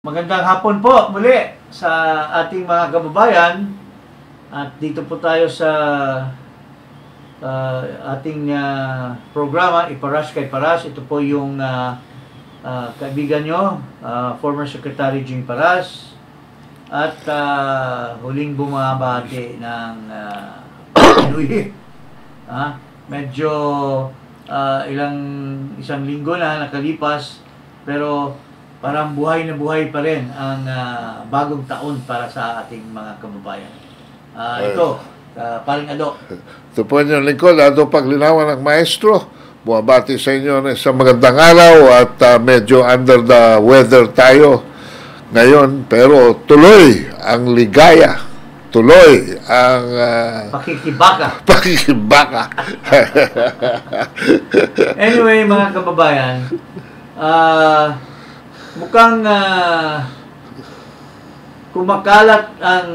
Magandang hapon po muli sa ating mga kababayan. At dito po tayo sa ating programa, Iparas kay Paras. Ito po yung kaibigan nyo, former Secretary Jing Paras. At huling bumabati ng New Year. Medyo isang linggo na nakalipas, pero parang buhay na buhay pa rin ang bagong taon para sa ating mga kababayan. Ito, paring Ado. Ito po inyong lingkod, Ado Paglinawan ng Maestro. Bumabati sa inyo na isang magandang araw at medyo under the weather tayo ngayon. Pero tuloy ang ligaya. Tuloy ang pakikibaka. Pakikibaka. Anyway, mga kababayan, mukhang kumakalat ang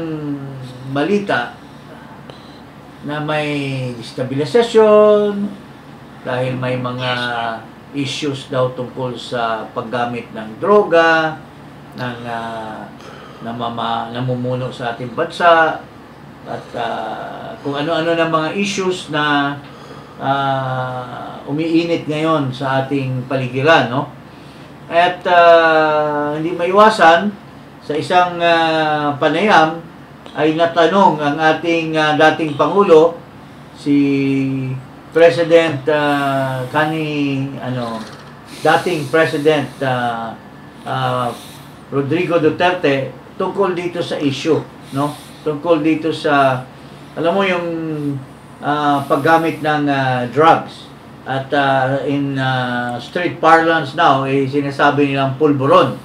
balita na may destabilisasyon dahil may mga issues daw tungkol sa paggamit ng droga ng namumuno sa ating bansa at kung ano-ano ng mga issues na umiinit ngayon sa ating paligiran, no? At hindi maiwasan sa isang panayam ay natanong ang ating dating Pangulo, si President dating President Rodrigo Duterte, tungkol dito sa issue, no? Tungkol dito sa, alam mo, yung paggamit ng drugs. At in street parlance now, sinasabi nilang pulburon.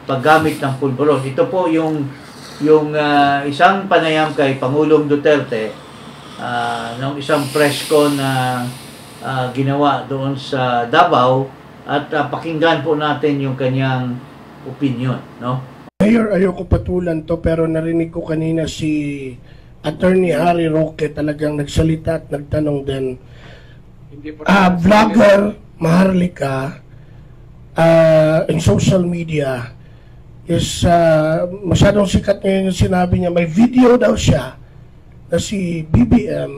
Paggamit ng pulburon. Ito po yung isang panayam kay Pangulong Duterte ng isang press con na ginawa doon sa Davao, at pakinggan po natin yung kanyang opinion, no? Mayor, ayoko patulan to, pero narinig ko kanina si Attorney Harry Roque talagang nagsalita at nagtanong din. Vlogger Maharlika in social media is masyadong sikat ngayon yung sinabi niya. May video daw siya na si BBM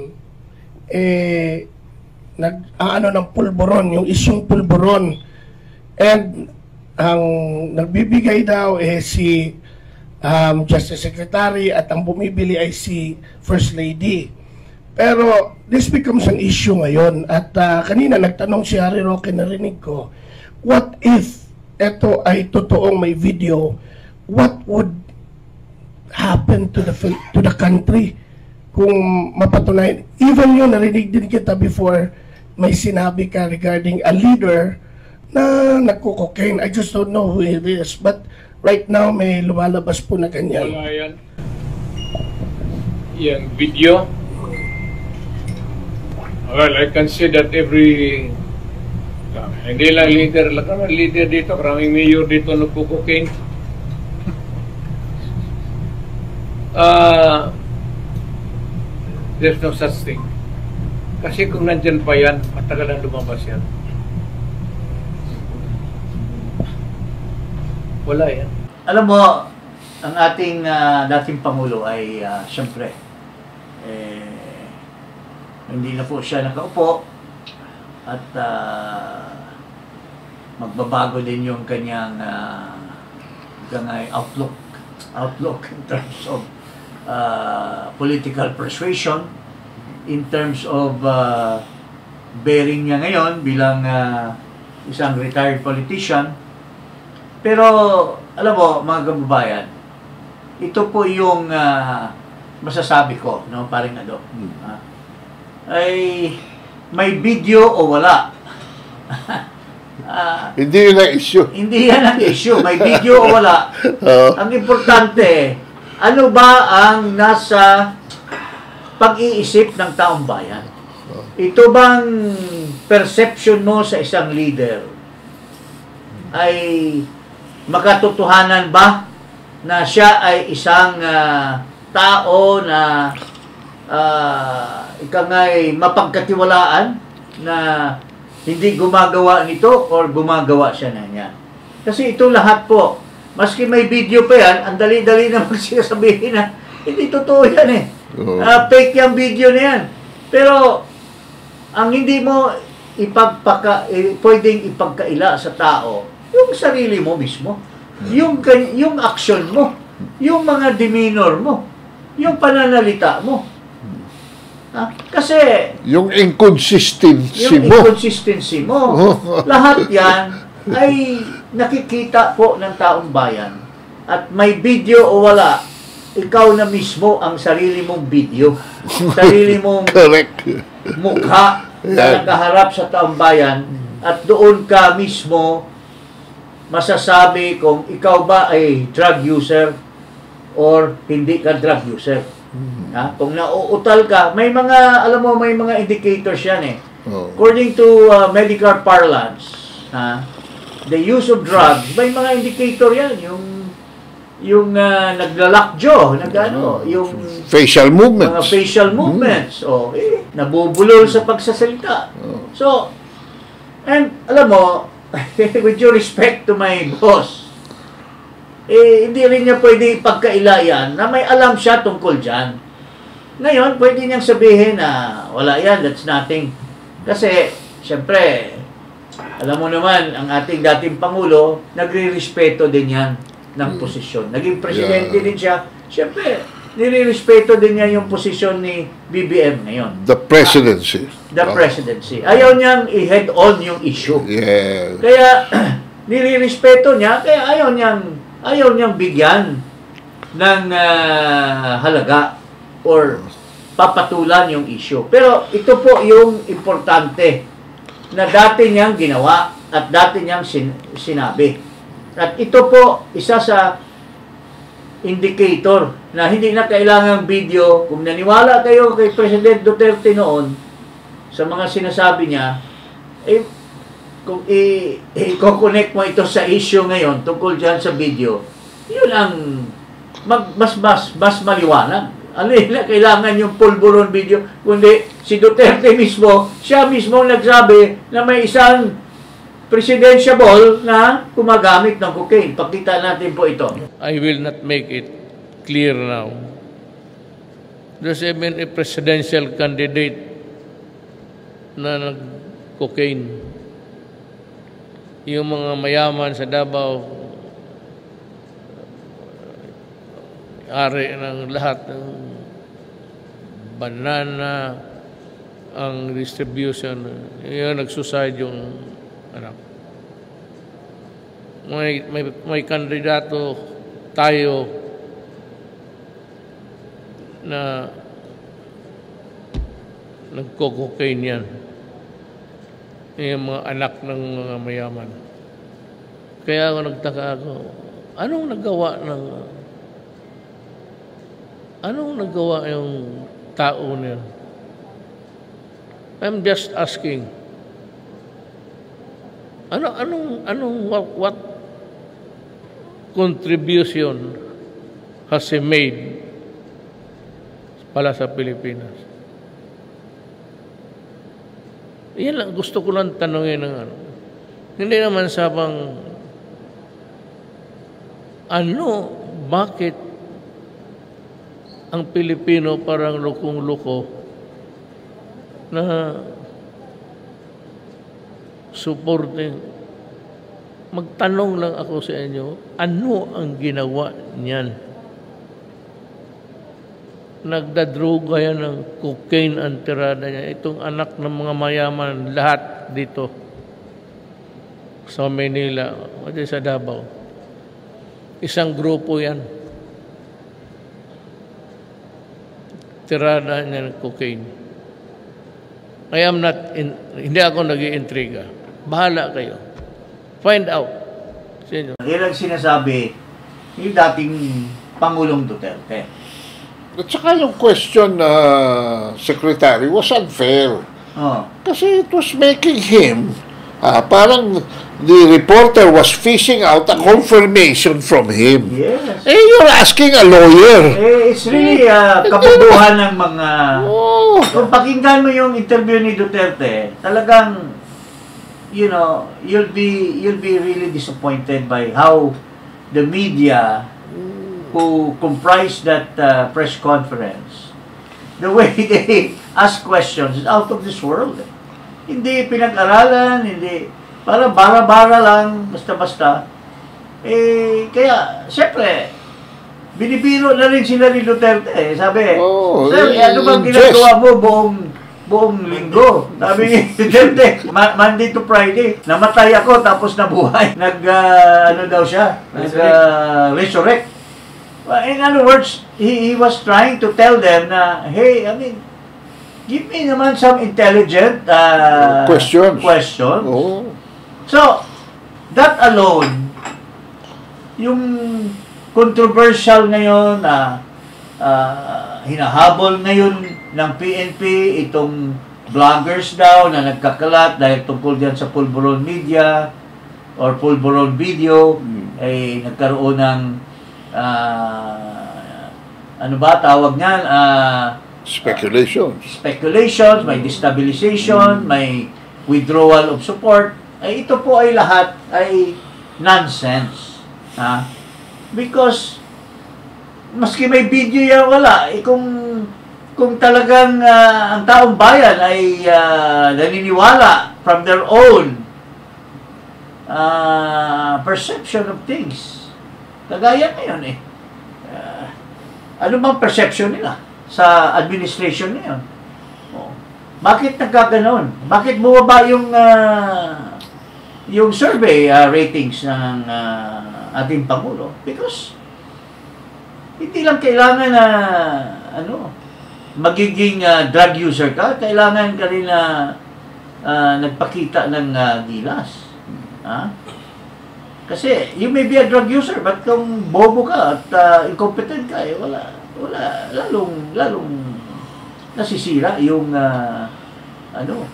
nag-aano ng pulburon, yung isyong pulburon, and ang nagbibigay daw si Justice Secretary at ang bumibili ay si First Lady. Pero this becomes an issue ngayon, at kanina nagtanong si Harry Roque, narinig ko, what if ito ay totoong may video, what would happen to the country kung mapatunayan? Even yun, narinig din kita before, may sinabi ka regarding a leader na nagko-cocaine. I just don't know who it is, but right now may lumalabas po na ganyan. Wala yan. Yan video. Well, I can say that hindi lang leader, leader dito, karaming mayor dito nagko-cocaine. There's no such thing. Kasi kung nandyan pa yan, matagal na lumabas yan. Wala yan. Alam mo, ang ating dating Pangulo ay siyempre, hindi na po siya nakaupo, at magbabago din yung kanyang outlook in terms of political persuasion, in terms of bearing niya ngayon bilang isang retired politician. Pero alam mo, mga kababayan, ito po yung masasabi ko, no, paring Ado. Ay may video o wala. Hindi yun ang issue. Hindi yan ang issue. May video o wala. Ang importante, ano ba ang nasa pag-iisip ng taong bayan? Ito bang perception mo sa isang leader ay makatotohanan ba na siya ay isang tao na ikangay mapagkatiwalaan, na hindi gumagawa nito or gumagawa siya na niya? Kasi ito lahat po, Maski may video pa yan, ang dali-dali naman siya sabihin na hindi totoo yan eh. Fake yung video na yan. Pero, ang hindi mo pwedeng ipagkaila sa tao, yung sarili mo mismo. Yung action mo. Yung mga demeanor mo. Yung pananalita mo. Kasi yung inconsistency mo. Lahat yan ay nakikita po ng taong bayan. At may video o wala, ikaw na mismo ang sarili mong video. Sarili mong mukha na nakaharap sa taong bayan. At doon ka mismo masasabi kung ikaw ba ay drug user or hindi ka drug user. Kung nauutal ka, may mga, alam mo, may mga indicators yan eh. According to medical parlance, the use of drugs, may mga indicator yan. Yung naglalakjo, yung facial movements. Mga facial movements. Nabubulol sa pagsasalita. So, and alam mo, with due respect to my boss, hindi rin niya pwede ipagkaila yan na may alam siya tungkol dyan. Ngayon, pwede niyang sabihin na wala yan, that's nothing. Kasi, syempre, alam mo naman, ang ating dating Pangulo, nagre-respeto din yan ng posisyon. Naging presidente din siya. Syempre, nire-respeto din niya yung posisyon ni BBM ngayon. The presidency. The presidency. Ayaw niyang i-head on yung issue. Yeah. Kaya, nire-respeto niya, kaya ayaw niyang bigyan ng halaga or papatulan yung issue. Pero ito po yung importante na dati niyang ginawa at dati niyang sinabi. At ito po isa sa indicator na hindi na kailangang video. Kung naniwala kayo kay President Duterte noon sa mga sinasabi niya, kung i-connect mo ito sa issue ngayon tungkol dyan sa video, yun ang mas maliwanag. Ano yun na kailangan yung pulburon video, kundi si Duterte mismo, siya mismo nagsabi na may isang presidentiable na gumagamit ng cocaine. Pakita natin po ito. I will not make it clear now. There's even a presidential candidate na nag-cocaine. Yung mga mayaman sa Davao, ari ng lahat ng banana, ang distribution, yun, nagsuside yung anak. May kandidato tayo na nagko-cocaine yan. Yung mga anak ng mga mayaman. Kaya ako nagtaka ako, anong nagawa yung tao niya? I'm just asking. What contribution has he made pala sa Pilipinas? Yan lang, gusto ko lang tanongin ng ano. Hindi naman sabang bakit ang Pilipino parang lukong-luko na supporting. Magtanong lang ako sa inyo, ano ang ginawa niyan? Nagdadruga yan ng cocaine ang tirada niya. Itong anak ng mga mayaman, lahat dito sa Manila, o sa Davao. Isang grupo yan. Tirada niya ng cocaine. Hindi ako nag-iintriga. Bahala kayo. Find out. Sino? Yan ang sinasabi yung dating Pangulong Duterte. At saka yung question na Secretary was unfair. Kasi it was making him, parang the reporter was fishing out a confirmation from him. Yes. You're asking a lawyer. It's really kabubuhan ng mga... Kung pakinggan mo yung interview ni Duterte, talagang, you'll be really disappointed by how the media who comprised that press conference, the way they ask questions is out of this world. Hindi pinag-aralan, hindi, para bara-bara lang, basta-basta. Kaya, syempre, binibiro na rin sila ni Duterte. Sabi, sir, ano bang ginagawa mo buong linggo? Sabi ni Duterte, Monday to Friday, namatay ako tapos nabuhay. Ano daw siya? Resurrect. In other words, he was trying to tell them na, hey, I mean, give me naman some intelligent questions. Oh. So, that alone, yung controversial ngayon na hinahabol ngayon ng PNP, itong vloggers daw na nagkakalat dahil tungkol diyan sa pulburon media or pulburon video, ay nagkaroon ng ano ba tawag niyan? Speculations, may destabilization, may withdrawal of support. Ay ito po ay lahat ay nonsense. Because maski may video yan wala, kung talagang ang taong bayan ay naniniwala from their own perception of things. Kagaya ngayon ano bang perception nila sa administration ngayon? Bakit nagkaganon? Bakit bumaba yung survey ratings ng ating Pangulo? Because hindi lang kailangan na magiging drug user ka, kailangan ka rin na nagpakita ng gilas. Kasi you may be a drug user, but kung bobo ka at incompetent ka, wala lalong nasisira yung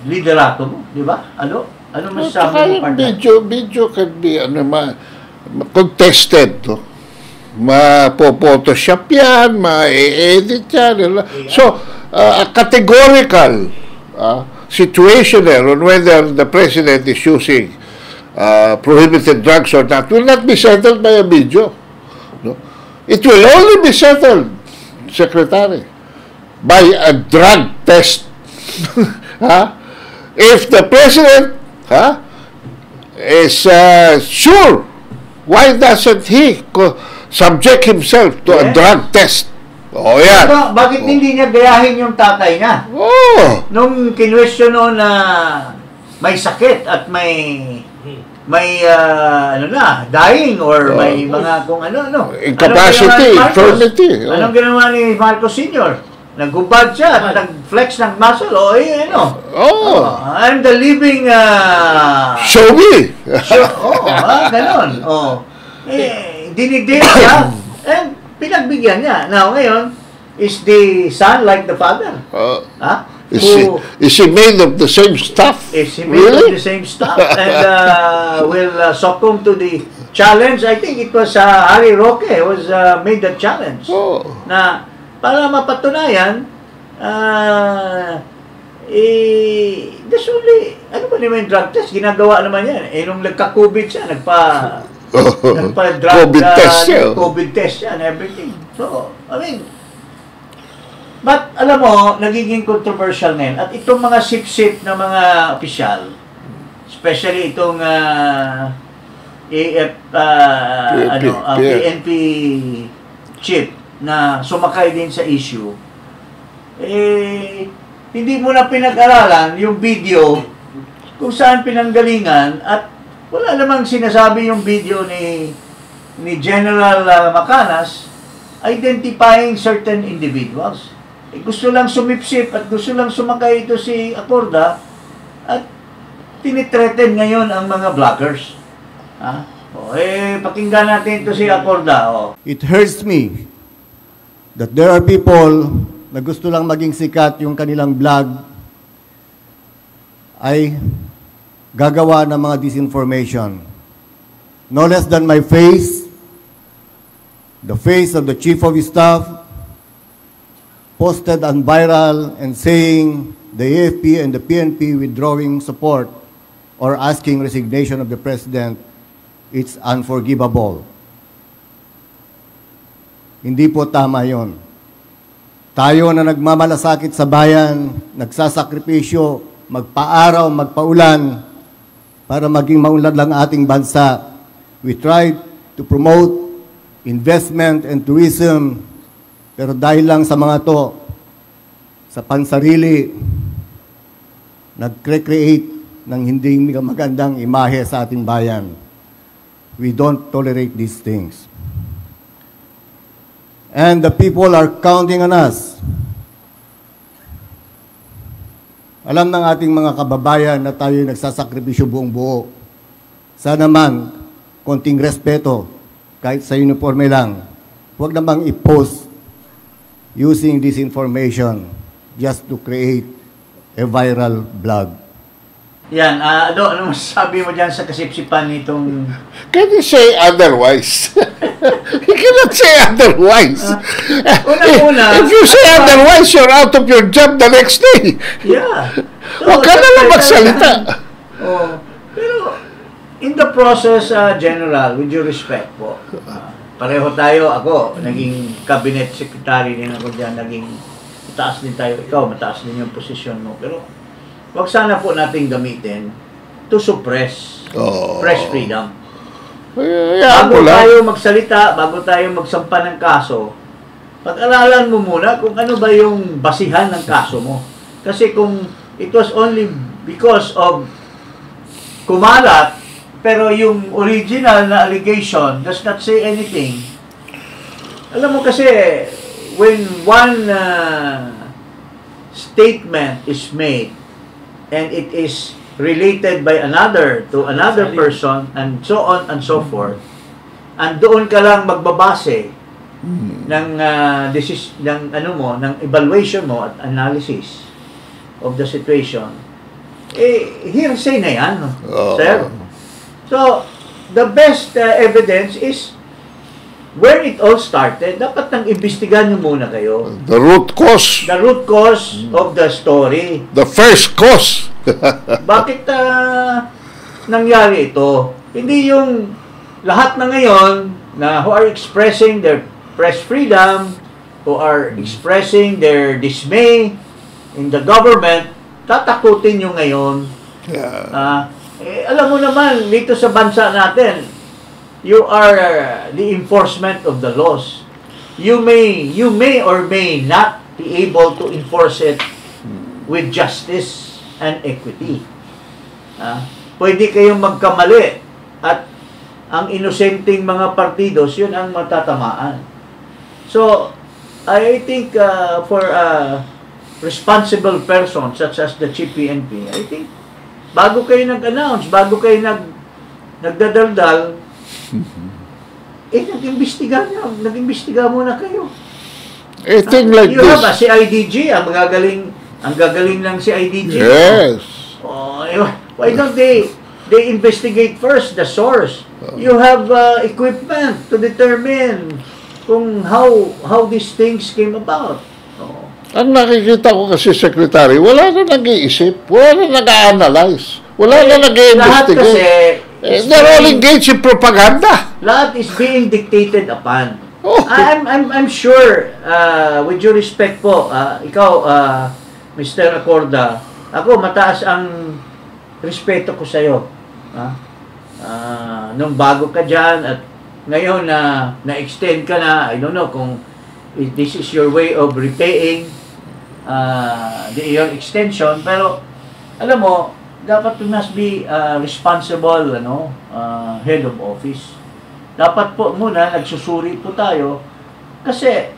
liderato mo, di ba? Ano masasabi mo? Video can be contested, no? Ma-photoshop yan, ma-edit yan. So, a categorical situation there on whether the president is using prohibited drugs or not will not be settled by a video. No? It will only be settled, Secretary, by a drug test. If the president is sure, why doesn't he subject himself to a drug test? Yan. Bakit hindi niya gayahin yung tatay niya? Nung kinwestiyon na may sakit at may dying or may mga kung incapacity, infirmity. Anong ginawa ni Marcos Sr.? Naghubad siya, nag-flex ng muscle, I'm the living show me. Ganon. Dinigdil siya and pinagbigyan niya. Now ngayon, is the son like the father? Is he made of the same stuff? Is he made of the same stuff? And will succumb to the challenge? I think it was Harry Roque was made the challenge. Na para mapatunayan, there's only, ano ba naman yung drug test? Ginagawa naman yan. Nung nagka-COVID siya, nagpa-drug COVID test siya and everything. So, I mean, but alam mo, nagiging controversial ngayon. At itong mga sip-sip na mga opisyal, especially itong PNP chief na sumakay din sa issue, hindi mo na pinag-aralan yung video kung saan pinanggalingan at wala namang sinasabi yung video ni General Macanas identifying certain individuals. Gusto lang sumipsip at gusto lang sumakay ito si Acorda at tinitreten ngayon ang mga vloggers. Pakinggan natin ito si Acorda. It hurts me that there are people na gusto lang maging sikat yung kanilang vlog ay gagawa ng mga disinformation. No less than my face, the face of the Chief of Staff, posted on viral and saying the AFP and the PNP withdrawing support or asking resignation of the President, it's unforgivable. Hindi po tama yon. Tayo na nagmamalasakit sa bayan, nagsasakripisyo, magpaaraw, magpaulan, para maging maunlad lang ating bansa. We try to promote investment and tourism, pero dahil lang sa mga to, sa pansarili, nag-create ng hindi magandang imahe sa ating bayan. We don't tolerate these things. And the people are counting on us. Alam ng ating mga kababayan na tayo nagsasakripisyo buong buo. Sana man, konting respeto, kahit sa uniforme lang, huwag namang i-post using this information just to create a viral blog. Yan, ano masasabi mo dyan sa kasipsipan nitong... Can you say otherwise? You cannot say otherwise. Una-una... If you say otherwise, you're out of your job the next day. Yeah. Huwag ka na lang magsalita. Oh, pero, in the process, General, with due respect po, pareho tayo, ako, naging cabinet secretary din ako dyan, naging mataas din tayo, ikaw, mataas din yung posisyon mo, pero wag sana po nating gamitin to suppress press freedom. Bago tayo magsalita, bago tayo magsampa ng kaso, pag-aralan mo muna kung ano ba yung basihan ng kaso mo. Kasi kung it was only because of kumalat, pero yung original na allegation does not say anything. Alam mo kasi, when one statement is made, and it is related by another to another person, and so on and so forth, and doon ka lang magbabase ng ng evaluation mo at analysis of the situation, hearsay na yan, sir. So, the best evidence is where it all started. Dapat nang imbestigahan nyo muna kayo. The root cause. The root cause of the story. The first cause. Bakit nangyari ito? Hindi yung lahat na ngayon na who are expressing their press freedom, who are expressing their dismay in the government, tatakutin nyo ngayon. Yeah. Alam mo naman, dito sa bansa natin, you are the enforcement of the laws. You may or may not be able to enforce it with justice and equity. Pwede kayong magkamali at ang inosenteng mga partidos, yun ang matatamaan. So, I think for a responsible person such as the Chief PNP, I think bago kayo nag-announce, bago kayo nagdadaldal, nag-imbestiga muna kayo. A thing like you this. have a CIDG, ang gagaling ng CIDG. Yes. Why don't they investigate first the source? You have equipment to determine kung how these things came about. Ang nakikita ko kasi, Secretary, wala na nag-iisip, wala na nag-a-analyze, wala na nag-i-investigate. Lahat kasi, they're all engaged in propaganda. Lahat is being dictated upon. Oh. I'm sure, with due respect po, ikaw, Mr. Acorda, ako mataas ang respeto ko sa iyo. Nung bago ka dyan at ngayon na-extend ka na, I don't know kung this is your way of repaying your extension, pero alam mo, dapat you must be responsible head of office. Dapat po muna nagsusuri po tayo kasi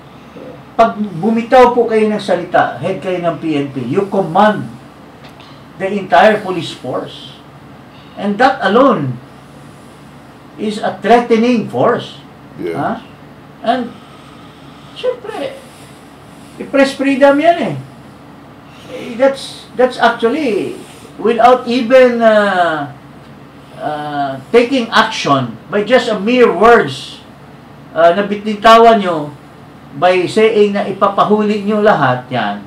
pag bumitaw po kayo ng salita, head kayo ng PNP, you command the entire police force, and that alone is a threatening force. Yeah. And siyempre, press freedom yan That's actually without even taking action by just a mere words na bititawan nyo by saying na ipapahuli nyo lahat yan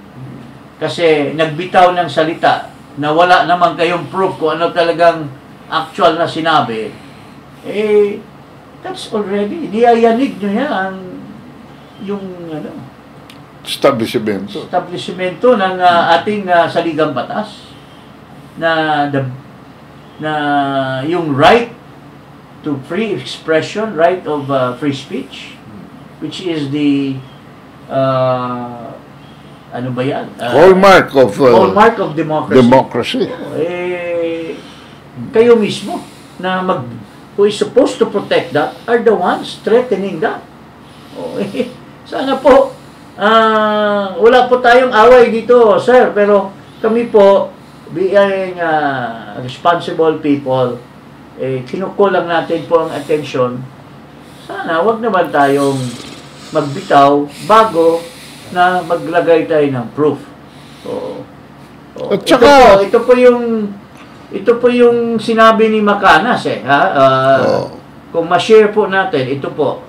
kasi nagbitaw ng salita na wala naman kayong proof kung ano talagang actual na sinabi, that's already, niyayanig nyo yan yung ano, establishmento ng ating saligang batas na yung right to free expression, right of free speech, which is the ano ba yan? Hallmark of democracy. Kayo mismo na who is supposed to protect that are the ones threatening that. Sana po wala po tayong away dito, sir, pero kami po being responsible people, kinukulang natin po ang attention. Sana wag naman tayong magbitaw bago na maglagay tayo ng proof. At saka, ito po yung sinabi ni Macanas kung ma-share po natin, ito po.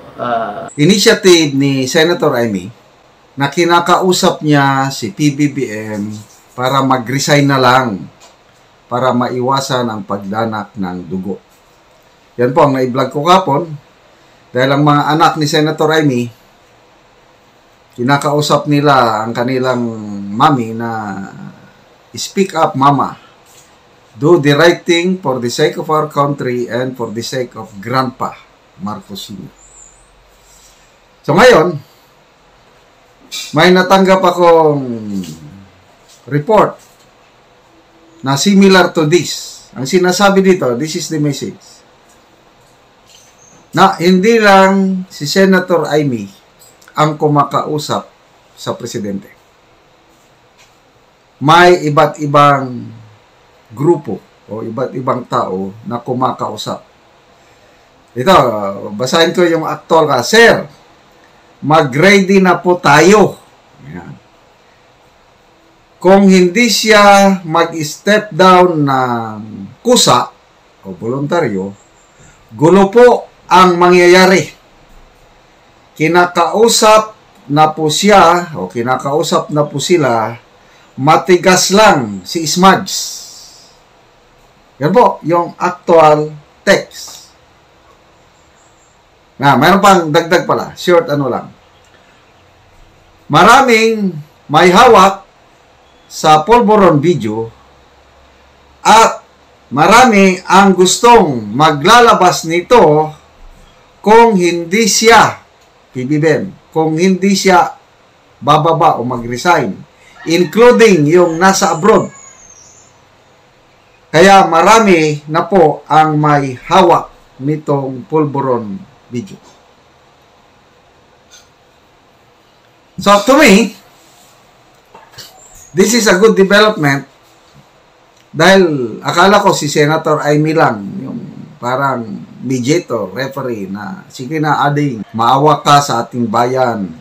Initiative ni Senator Amy na kinakausap niya si PBBM para mag-resign na lang para maiwasan ang pagdanak ng dugo. Yan po ang na-vlog ko kapon dahil ang mga anak ni Senator Amy, kinakausap nila ang kanilang mami na speak up, mama. Do the right thing for the sake of our country and for the sake of Grandpa Marcos Sr. So ngayon, may natanggap akong report na similar to this. Ang sinasabi dito, this is the message. Na hindi lang si Senator Amy ang kumakausap sa presidente. May iba't ibang grupo o iba't ibang tao na kumakausap. Ito, basahin ko yung actual ka. Sir, mag-ready na po tayo. Ayan. Kung hindi siya mag-step down ng kusa o voluntaryo, gulo po ang mangyayari. Kinakausap na po siya o kinakausap na po sila, matigas lang si Smugs. Yan po, yung actual text. Na, mayroon pang dagdag pala, short ano lang. Maraming may hawak sa Polvoron video at marami ang gustong maglalabas nito kung hindi siya PBBM, kung hindi siya bababa o mag-resign, including yung nasa abroad. Kaya marami na po ang may hawak nitong Polvoron video. So to me, this is a good development dahil akala ko si Senator Amy lang yung parang mediator, referee na sige na ading, maawa ka sa ating bayan,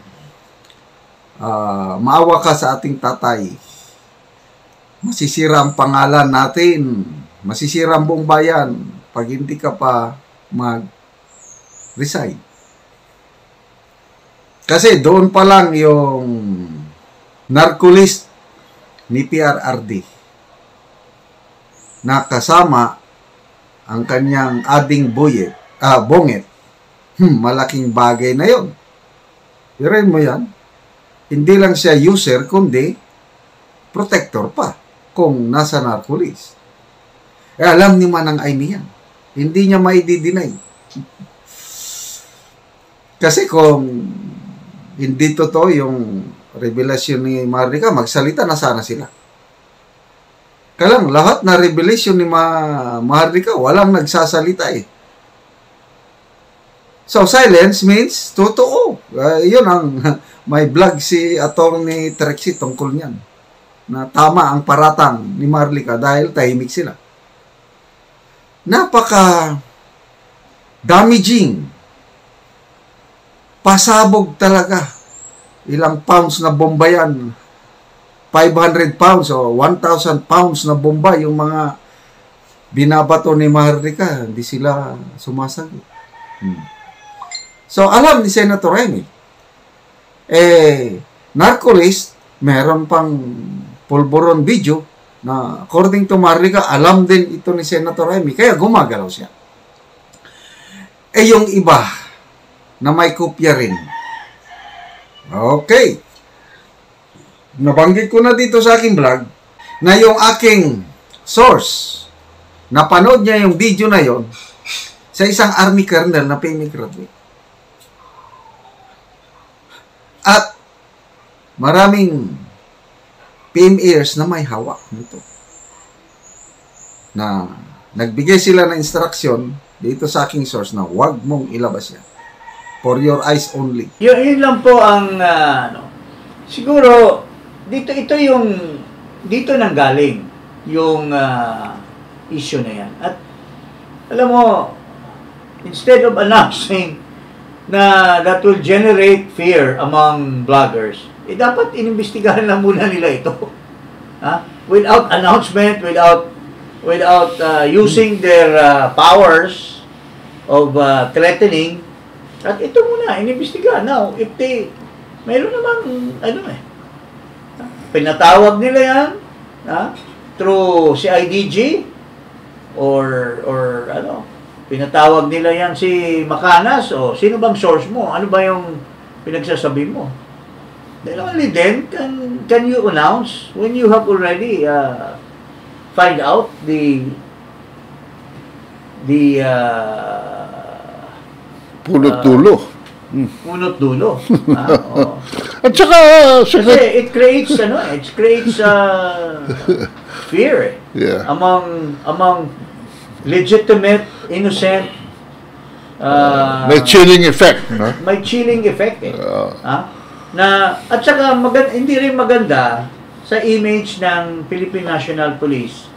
maawa ka sa ating tatay, masisira ang pangalan natin, masisira ang buong bayan pag hindi ka pa mag-resign. Kasi doon pa lang yung narcolist ni PRRD na kasama ang kanyang ading bonget, malaking bagay na yon. Pirin mo yan. Hindi lang siya user, kundi protector pa kung nasa narcolis. Alam ni Manang Amy yan. Hindi niya maidi-deny. Kasi kung hindi totoo yung revelasyon ni Marlica, magsalita na sana sila. Kalang lahat na revelation ni Marlica, walang nagsasalita eh. So, silence means totoo. Yun ang may vlog si Atty. Trexie tungkol niyan. Na tama ang paratang ni Marlica dahil tahimik sila. Napaka damaging. Pasabog talaga. Ilang pounds na bomba yan. 500 pounds o 1,000 pounds na bomba yung mga binabato ni Marlica. Hindi sila sumasagot. So, alam ni Senator Amy. Narcolist, meron pang Polvoron video na according to Marlica, alam din ito ni Senator Amy. Kaya gumagalaw siya. Yung iba na may kopya rin, Okay. Nabanggit ko na dito sa aking vlog na yung aking source, napanood niya yung video na yon sa isang army colonel na PMA graduate. At maraming PMAers na may hawak nito. Na nagbigay sila ng instruction dito sa aking source na huwag mong ilabas yan. For your eyes only. Yun lang po ang, siguro, dito nanggaling yung issue na yan. At, alam mo, instead of announcing na that will generate fear among vloggers, dapat inimbestigahan lang muna nila ito. Without announcement, without using their powers of threatening. At ito muna, inimbestigahan. Now, if mayroon namang, pinatawag nila yan, through CIDG, or pinatawag nila yan si Macanas, o sino bang source mo? Ano ba yung pinagsasabi mo? Then only then, can you announce when you have already find out the punot dulo. Punot dulo. At saka, kasi it creates fear among legitimate, innocent. May chilling effect, no? May chilling effect at saka hindi rin maganda sa image ng Philippine National Police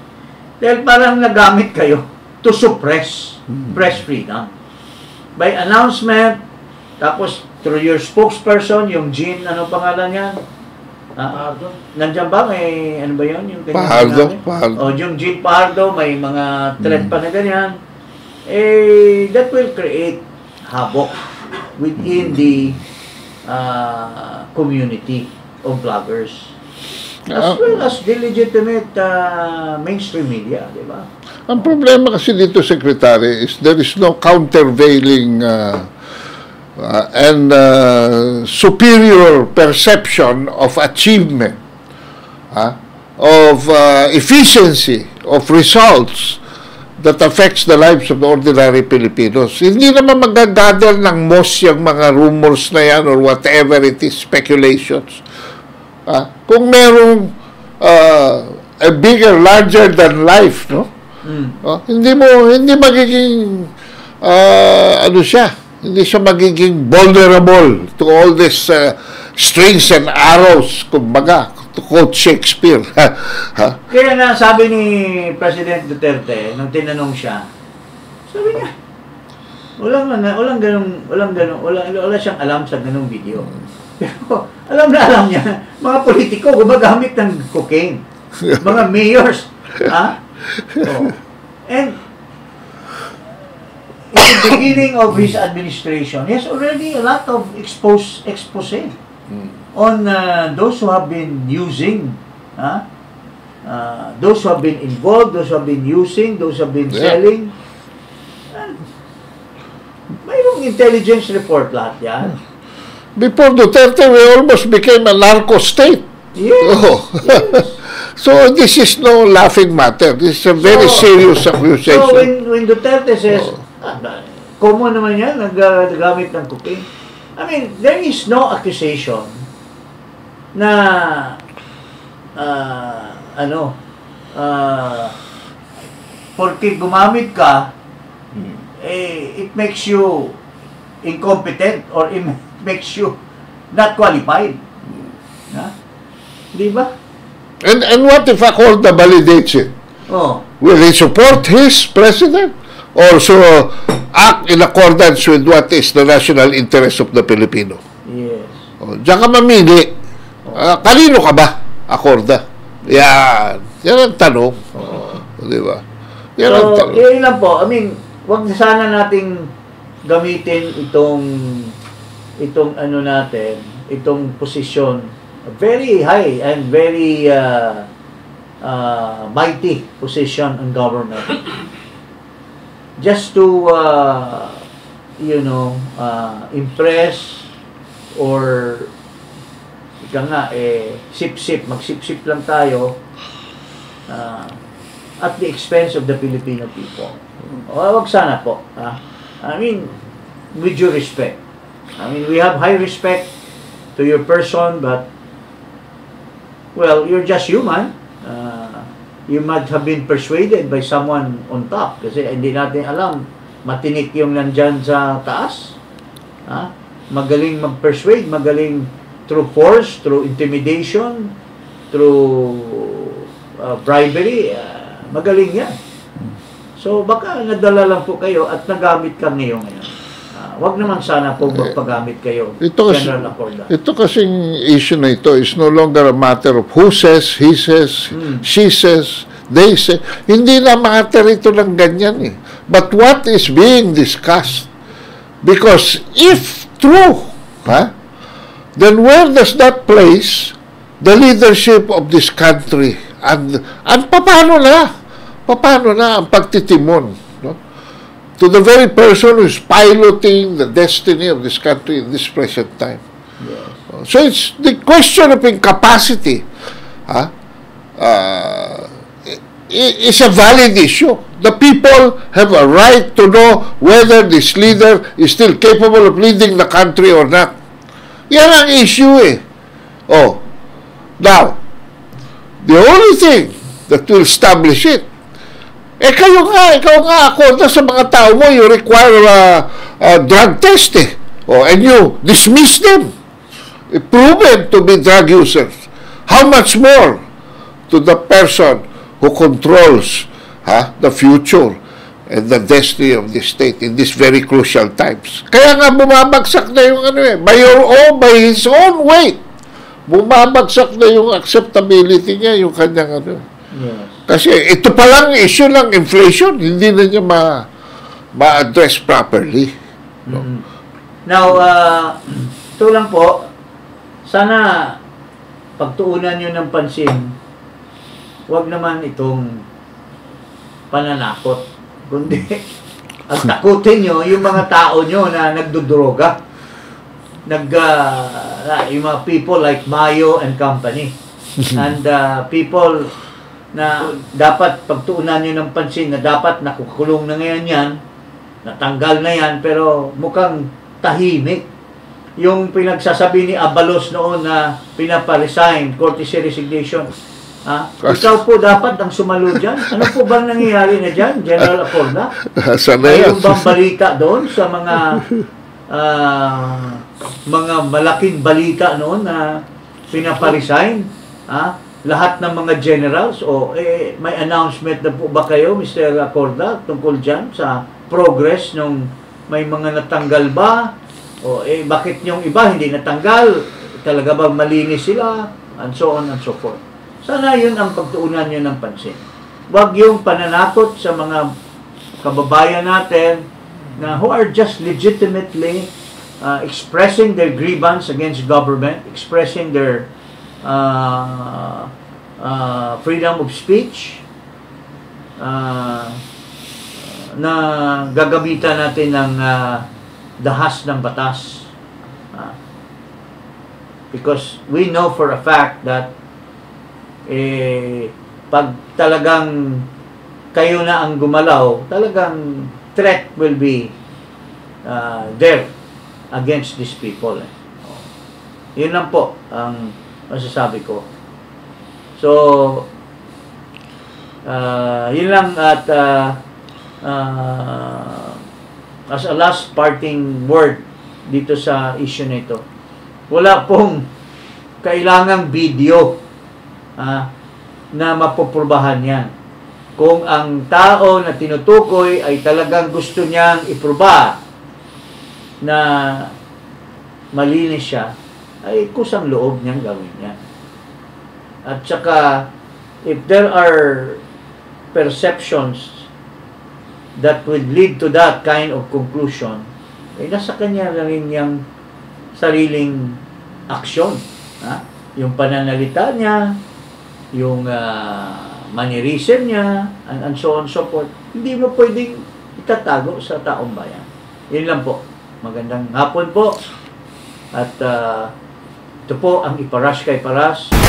dahil parang nagamit kayo to suppress press freedom by announcement, tapos through your spokesperson, yung Jean, ano pangalan niya? Nandiyan ba? May, ano ba yun? Yung Pajardo. O, yung Jean Pajardo, may mga threat pa na ganyan. That will create havoc within the community of vloggers. As well as the legitimate mainstream media, di ba? Ang problema kasi dito, Secretary, is there is no countervailing and superior perception of achievement, of efficiency, of results that affects the lives of the ordinary Filipinos. Hindi naman magagather ng most yung mga rumors na yan or whatever it is, speculations. Kung merong a bigger, larger than life, no? Hindi magiging hindi siya magiging vulnerable to all this strings and arrows, kumbaga, to quote Shakespeare. Kaya nga sabi ni President Duterte nung tinanong siya, sabi niya, wala siyang alam sa ganung video. Pero alam niya, mga politiko gumagamit ng cocaine, mga mayors, and in the beginning of his administration, he has already a lot of expose on those who have been using, those who have been involved, those who have been using, those who have been selling. Mayroong intelligence report lahat yan. Before Duterte, we almost became a narco state. Yes. Yes. So this is no laughing matter. This is a very serious accusation. So when Duterte says, common naman yan, naggamit ng cocaine. I mean, there is no accusation na porque gumamit ka, it makes you incompetent or it makes you not qualified. Di ba? And what if Acorda validates it? Will he support his president? Or so act in accordance with what is the national interest of the Filipino? Yes. Diyan ka mamili. Kanino ka ba, Acorda? Yan ang tanong. Di ba? Yan ang tanong. Yun lang po. I mean, wag sana nating gamitin itong posisyon, very high and very mighty position in government, just to impress or ika nga, sip-sip, magsip-sip lang tayo at the expense of the Filipino people. Wag sana po. I mean, with due respect. I mean, we have high respect to your person, but, well, you're just human. You might have been persuaded by someone on top kasi hindi natin alam, matinik yung nandyan sa taas. Magaling mag-persuade, magaling through force, through intimidation, through bribery, magaling yan. So baka nadala lang po kayo at nagamit ka ngayon. Wag naman sana po magpagamit kayo, General Acorda. Ito kasing issue na ito is no longer a matter of who says, he says, she says, they say. Hindi na matter ito ng ganyan eh. But what is being discussed? Because if true, then where does that place the leadership of this country? And paano na? Paano na ang pagtitimon? No? To the very person who is piloting the destiny of this country in this present time. Yes. So it's the question of incapacity is a valid issue. The people have a right to know whether this leader is still capable of leading the country or not. Yan ang issue eh. Now, the only thing that will establish it, ikaw nga, ako, sa mga tao mo, you require a drug test eh. And you dismiss them. Proven to be drug users. How much more to the person who controls the future and the destiny of the state in these very crucial times. Kaya nga bumabagsak na yung by his own weight. Bumabagsak na yung acceptability niya, yung kanyang Yes. Kasi ito pa lang issue ng inflation, hindi na niya ma-address properly. No? Now, ito lang po, sana pagtuunan nyo ng pansin, wag naman itong pananakot, kundi ang takutin nyo yung mga tao nyo na nagdudroga, yung mga people like Mayo and company, and people na dapat pagtuunan nyo ng pansin na dapat nakukulong na ngayon yan, natanggal na yan, pero mukhang tahimik. Yung pinagsasabi ni Abalos noon na pinaparesign, courtesy resignation, ikaw po dapat ang sumalo dyan. Ano po bang nangyayari na dyan, General Acorda? Mayroon bang balita doon sa mga malaking balita noon na pinaparesign? Lahat ng mga generals, may announcement na po ba kayo, Mr. Acorda, tungkol dyan sa progress nung may mga natanggal ba? Bakit yung iba hindi natanggal? Talaga ba malinis sila? And so on and so forth. Sana yun ang pagtuunan nyo ng pansin. Huwag yung pananakot sa mga kababayan natin na who are just legitimately expressing their grievance against government, expressing their freedom of speech na gagamitan natin ng dahas ng batas, because we know for a fact that pag talagang kayo na ang gumalaw, talagang threat will be there against these people. Yun lang po ang masasabi ko. So, yun lang, at as a last parting word dito sa issue na ito, wala pong kailangang video na mapoprubahan yan. Kung ang tao na tinutukoy ay talagang gusto niyang ipruba na malinis siya, ay kusang loob niyang gawin yan. At saka, if there are perceptions that would lead to that kind of conclusion, ay nasa kanya na rin yung sariling aksyon. Yung pananalita niya, yung mannerism niya, and so on and so forth. Hindi mo pwedeng itatago sa taong bayan. Yun lang po. Magandang hapon po. At Ito po ang Iparash kay Paras.